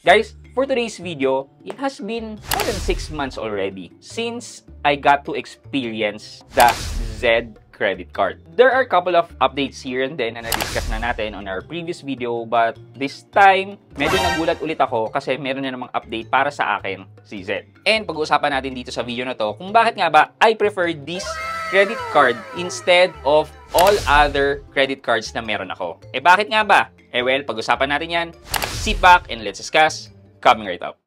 Guys, for today's video, it has been more than 6 months already since I got to experience the Z credit card. There are a couple of updates here and then na na-discuss na natin on our previous video, but this time, medyo nagulat ulit ako kasi meron na namang update para sa akin si Z. And pag-uusapan natin dito sa video na to kung bakit nga ba I prefer this credit card instead of all other credit cards na meron ako. Bakit nga ba? Well, pag-usapan natin yan. Sit back and let's discuss. Coming right up.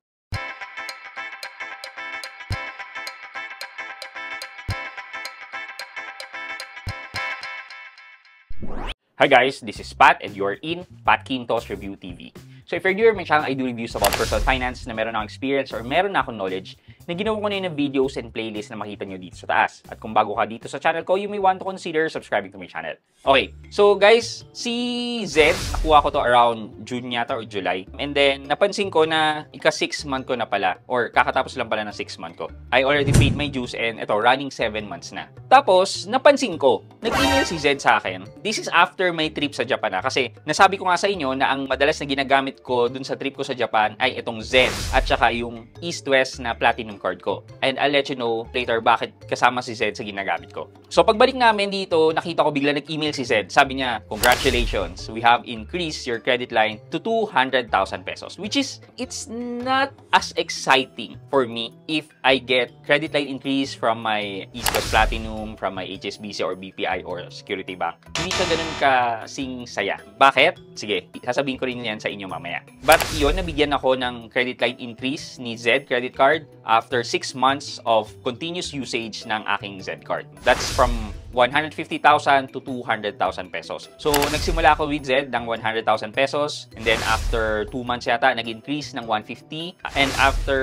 Hi guys, this is Pat and you're in Pat Quintos Review TV. So if you're new to my channel, I do reviews about personal finance na meron akong experience or meron na akong knowledge na ginawa ko na yung videos and playlist na makita nyo dito sa taas. At kung bago ka dito sa channel ko, you may want to consider subscribing to my channel. Okay, so guys, si Z, nakuha ko to around June yata or July. And then, napansin ko na ika-6 month ko na pala or kakatapos lang pala ng 6 month ko. I already paid my dues and ito, running 7 months na. Tapos, napansin ko, nag-email si Z sa akin. This is after my trip sa Japan na. Kasi, nasabi ko nga sa inyo na ang madalas na ginagamit ko dun sa trip ko sa Japan ay itong Z at saka yung East-West na Platinum card ko. And I'll let you know later bakit kasama si Z sa ginagamit ko. So pagbalik namin dito, nakita ko bigla nag-email si Z. Sabi niya, congratulations, we have increased your credit line to 200,000 pesos. Which is, it's not as exciting for me if I get credit line increase from my East-West Platinum, from my HSBC or BPI or Security Bank. Hindi siya ganun kasing saya. Bakit? Sige, sasabihin ko rin yan sa inyo mamaya. But yun, nabigyan ako ng credit line increase ni Z credit card after 6 months of continuous usage ng aking Z card. That's from 150,000 to 200,000 pesos. So, nagsimula ako with Z ng 100,000 pesos and then after 2 months yata, nag-increase ng 150 and after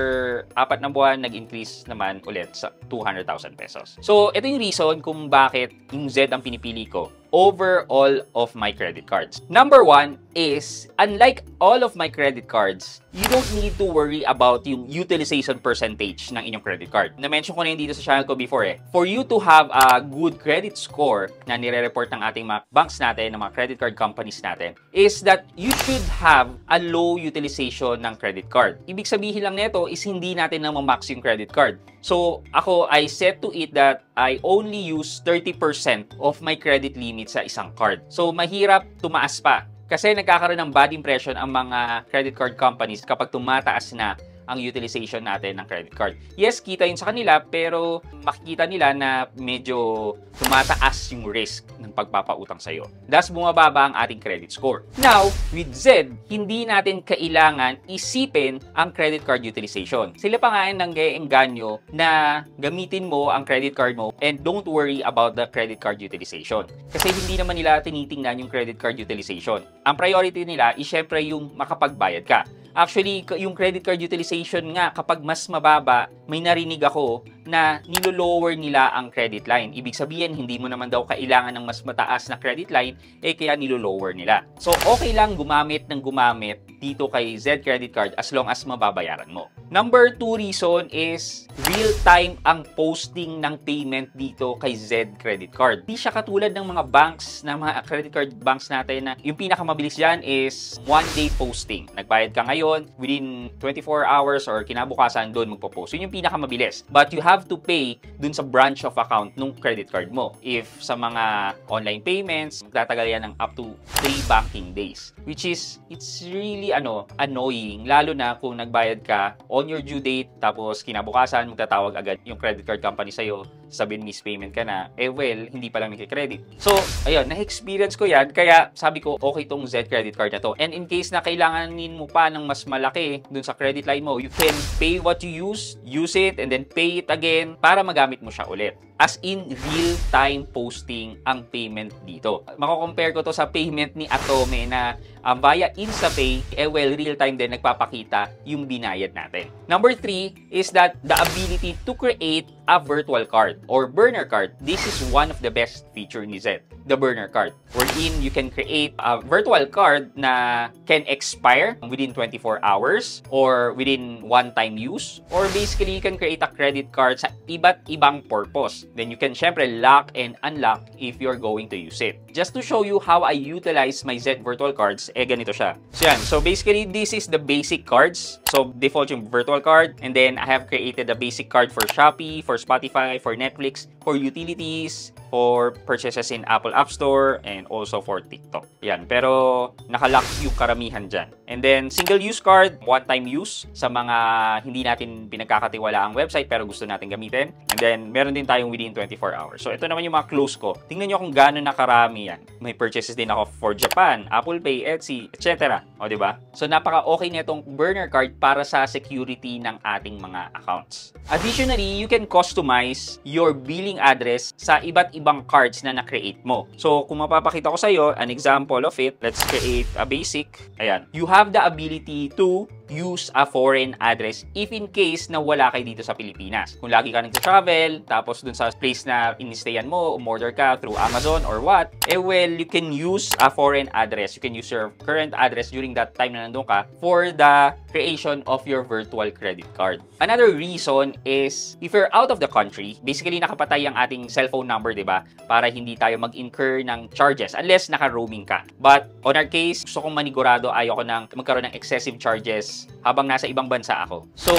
4 na buwan, nag-increase naman ulit sa 200,000 pesos. So, ito yung reason kung bakit yung Z ang pinipili ko over all of my credit cards. Number 1 is, unlike all of my credit cards, you don't need to worry about yung utilization percentage ng inyong credit card. Na-mention ko na yun dito sa channel ko before For you to have a good credit score na nire-report ng ating mga banks natin, ng mga credit card companies natin, is that you should have a low utilization ng credit card. Ibig sabihin lang nito is hindi natin na ma-max yung credit card. So, ako, I set to it that I only use 30% of my credit limit sa isang card. So, mahirap tumaas pa. Kasi nagkakaroon ng bad impression ang mga credit card companies kapag tumataas na ang utilization natin ng credit card. Yes, kita yun sa kanila, pero makikita nila na medyo tumataas yung risk ng pagpapautang sa'yo. Thus, bumababa ang ating credit score. Now, with Z, hindi natin kailangan isipin ang credit card utilization. Sila pa nga yung nang-eengganyo na gamitin mo ang credit card mo and don't worry about the credit card utilization. Kasi hindi naman nila tinitingnan yung credit card utilization. Ang priority nila is syempre yung makapagbayad ka. Actually, yung credit card utilization nga, kapag mas mababa, may narinig ako na nilo-lower nila ang credit line. Ibig sabihin, hindi mo naman daw kailangan ng mas mataas na credit line, kaya nilo-lower nila. So, okay lang gumamit ng gumamit dito kay Z credit card as long as mababayaran mo. Number 2 reason is real-time ang posting ng payment dito kay Z credit card. Di siya katulad ng mga banks, na mga credit card banks natin na yung pinakamabilis dyan is 1-day posting. Nagbayad ka ngayon, within 24 hours or kinabukasan doon magpo-post. Yun yung pinakamabilis. But you have to pay dun sa branch of account nung credit card mo. If sa mga online payments, magtatagal yan ng up to 3 banking days. Which is, it's really annoying. Lalo na kung nagbayad ka on your due date, tapos kinabukasan, magtatawag agad yung credit card company sa'yo, sabihin miss payment ka na, well, hindi pa lang nagkikredit. So, ayun, na-experience ko yan, kaya sabi ko, okay tong Z credit card na to. And in case na kailanganin mo pa ng mas malaki dun sa credit line mo, you can pay what you use it, and then pay it again para magamit mo siya ulit. As in, real-time posting ang payment dito. Mako-compare ko to sa payment ni Atome na via InstaPay, well, real-time din nagpapakita yung binayad natin. Number 3 is that the ability to create a virtual card or burner card. This is one of the best feature ni Zed, the burner card, wherein you can create a virtual card na can expire within 24 hours or within one-time use, or basically you can create a credit card sa iba't ibang purpose. Then you can syempre lock and unlock if you're going to use it. Just to show you how I utilize my Zed virtual cards, ganito siya. So yan, so basically this is the basic cards. So default yung virtual card, and then I have created a basic card for Shopee, for Spotify, for Netflix, for utilities, for purchases in Apple App Store, and also for TikTok. Yan, pero nakalock yung karamihan dyan. And then, single-use card, one-time use sa mga hindi natin pinagkakatiwala ang website pero gusto natin gamitin. And then, meron din tayong within 24 hours. So, ito naman yung mga close ko. Tingnan nyo kung gaano nakarami yan. May purchases din ako for Japan, Apple Pay, Etsy, etc. O, diba? So, napaka-okay na itong burner card para sa security ng ating mga accounts. Additionally, you can customize your billing address sa iba't ibang cards na na-create mo. So, kung mapapakita ko sa iyo, an example of it, let's create a basic. Ayan. You have the ability to use a foreign address if in case na wala kayo dito sa Pilipinas. Kung lagi ka nag-travel, tapos dun sa place na in-stayan mo, umorder ka through Amazon or what, well, you can use a foreign address. You can use your current address during that time na nandun ka for the creation of your virtual credit card. Another reason is, if you're out of the country, basically nakapatay ang ating cellphone number, diba? Para hindi tayo mag-incur ng charges unless naka-roaming ka. But on our case, gusto kong manigurado, ayoko nang magkaroon ng excessive charges habang nasa ibang bansa ako. So,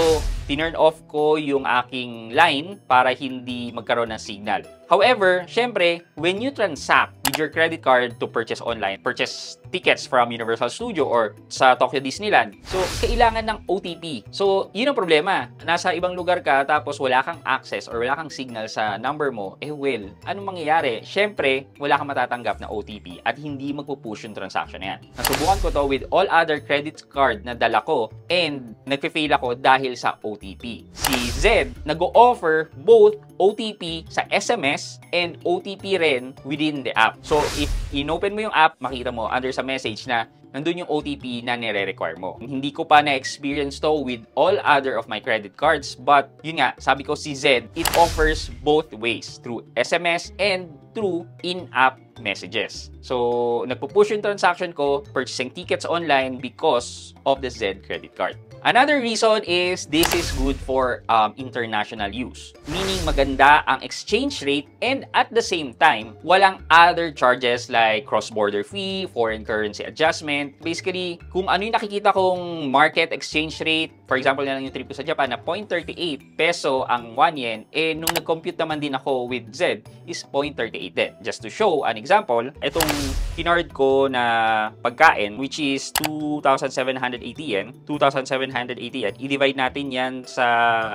tinurn off ko yung aking line para hindi magkaroon ng signal. However, syempre, when you transact with your credit card to purchase online, purchase tickets from Universal Studio or sa Tokyo Disneyland, so, kailangan ng OTP. So, yun ang problema. Nasa ibang lugar ka, tapos wala kang access or wala kang signal sa number mo, well, anong mangyayari? Syempre, wala kang matatanggap na OTP at hindi magpupush yung transaction na yan. Nasubukan ko to with all other credit card na dala ko and nagpe-fail ako dahil sa OTP. Si Zed, nag-o-offer both OTP sa SMS and OTP rin within the app. So, if inopen mo yung app, makita mo under sa message na nandun yung OTP na nire-require mo. Hindi ko pa na-experience to with all other of my credit cards, but yun nga, sabi ko si Zed, it offers both ways, through SMS and through in-app messages. So, nagpo-push yung transaction ko, purchasing tickets online because of the Zed credit card. Another reason is this is good for international use. Meaning maganda ang exchange rate and at the same time, walang other charges like cross-border fee, foreign currency adjustment. Basically, kung ano yung nakikita kong market exchange rate, for example na lang yung trip ko sa Japan na 0.38 peso ang 1 yen, nung nag-compute naman din ako with Zed is 0.38 din. Just to show an example, itong kinard ko na pagkain which is 2,780 yen, 2,780 yen, i-divide natin yan sa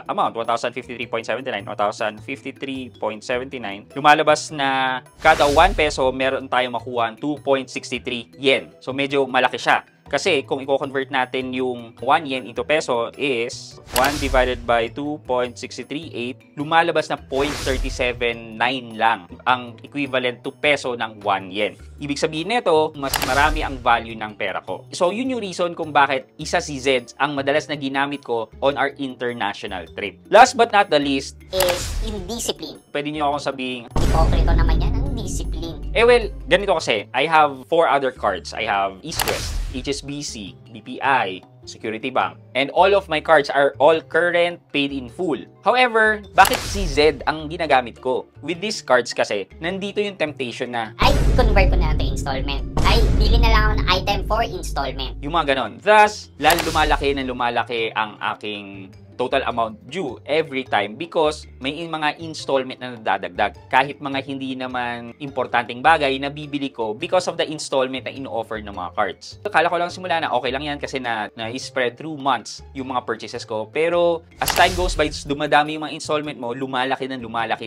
amount, 1,053.79, 1,053.79. Lumalabas na kada 1 peso, meron tayong makuha 2.63 yen. So, medyo malaki siya. Kasi kung i-convert natin yung 1 yen into peso is 1 divided by 2.638, lumalabas na 0.379 lang ang equivalent to peso ng 1 yen. Ibig sabihin nito, mas marami ang value ng pera ko. So, yun yung reason kung bakit isa si Zed ang madalas na ginamit ko on our international trip. Last but not the least is indiscipline. Pwede nyo akong sabihin, Hipokrito naman yan ang discipline. well, ganito kasi, I have 4 other cards. I have East West, HSBC, BPI, Security Bank, and all of my cards are all current, paid in full. However, bakit si Zed ang ginagamit ko? With these cards kasi, nandito yung temptation na, Ay, convert ko na lang to installment. Ay, bili na lang ako ng item for installment. yung mga ganon. Thus, lalo lumalaki ang aking total amount due every time because may mga installment na nadadagdag. Kahit mga hindi naman importanteng bagay na bibili ko because of the installment na ino-offer ng mga cards. Akala ko lang simula na okay lang yan kasi na-spread through months yung mga purchases ko. Pero as time goes by, dumadami yung mga installment mo, lumalaki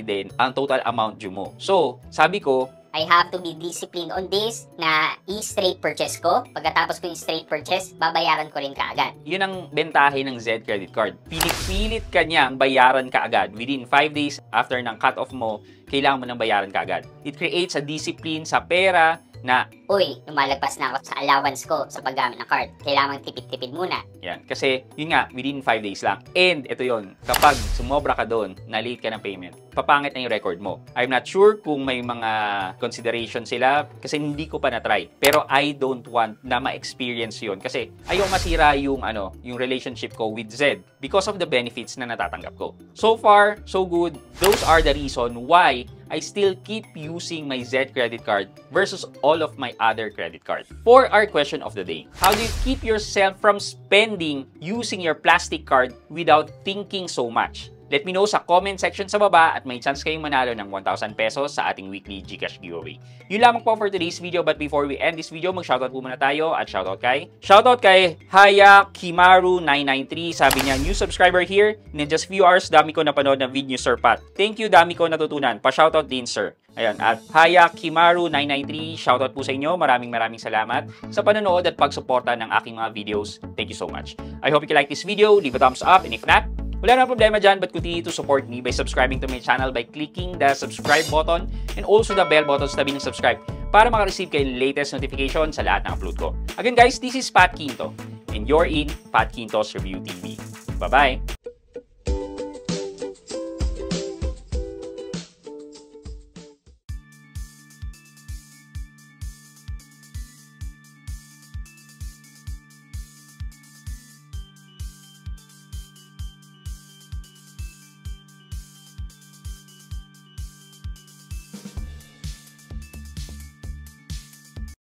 din ang total amount due mo. So, sabi ko, I have to be disciplined on this na i-straight purchase ko. Pagkatapos ko yung straight purchase, babayaran ko rin kaagad. yun ang bentahe ng Zed credit card. Pinipilit ka niyang bayaran ka agad. Within 5 days after ng cut-off mo, kailangan mo nang bayaran ka agad. It creates a discipline sa pera na uy, lumalagpas na ako sa allowance ko sa paggamit ng card. Kailangan tipid-tipid muna. yan. Kasi, yun nga, within 5 days lang. And, ito yun, kapag sumobra ka doon, na-late ka ng payment, papangit na yung record mo. I'm not sure kung may mga consideration sila kasi hindi ko pa na-try. Pero I don't want na ma-experience yun kasi ayaw masira yung, yung relationship ko with Zed because of the benefits na natatanggap ko. So far, so good. Those are the reason why I still keep using my Zed credit card versus all of my other credit cards. For our question of the day, how do you keep yourself from spending using your plastic card without thinking so much? Let me know sa comment section sa baba at may chance kayong manalo ng 1,000 pesos sa ating weekly GCash giveaway. Yun lamang po for today's video, but before we end this video, mag-shoutout po muna tayo at shoutout kay Haya Kimaru 993. Sabi niya, new subscriber here. In just few hours, dami ko napanood na video, Sir Pat. Thank you, dami ko natutunan. Pa-shoutout din, sir. Ayan, at Haya Kimaru 993, shoutout po sa inyo. Maraming salamat sa panonood at pagsuporta ng aking mga videos. Thank you so much. I hope you like this video. Leave a thumbs up, and if not, wala na problema dyan, but continue to support me by subscribing to my channel by clicking the subscribe button and also the bell button sa tabi ng subscribe para makareceive kayo ng latest notification sa lahat ng upload ko. Again guys, this is Pat Quinto and you're in Pat Quinto's Review TV. Bye-bye!